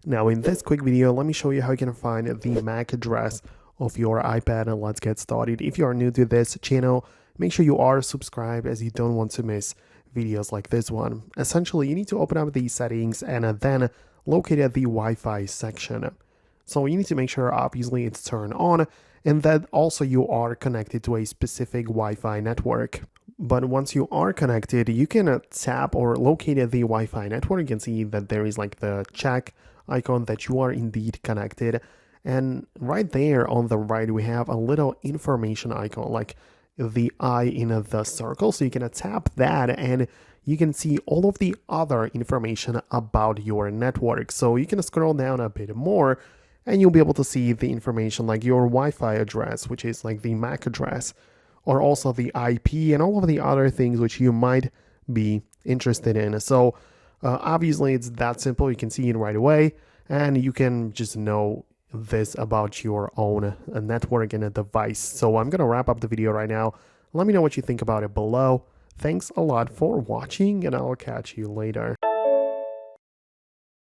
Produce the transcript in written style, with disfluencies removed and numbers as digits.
Now in this quick video, let me show you how you can find the MAC address of your iPad, and let's get started. If you are new to this channel, make sure you are subscribed as you don't want to miss videos like this one. Essentially, you need to open up the settings and then locate at the Wi-Fi section. So you need to make sure obviously it's turned on and that also you are connected to a specific Wi-Fi network. But once you are connected, you can tap or locate at the Wi-Fi network. You can see that there is like the check icon that you are indeed connected. And right there on the right, we have a little information icon, like the eye in the circle. So you can tap that and you can see all of the other information about your network. So you can scroll down a bit more and you'll be able to see the information like your Wi-Fi address, which is like the MAC address, or also the IP and all of the other things which you might be interested in. So obviously it's that simple. You can see it right away and you can just know this about your own network and a device. So I'm going to wrap up the video right now. Let me know what you think about it below. Thanks a lot for watching and I'll catch you later.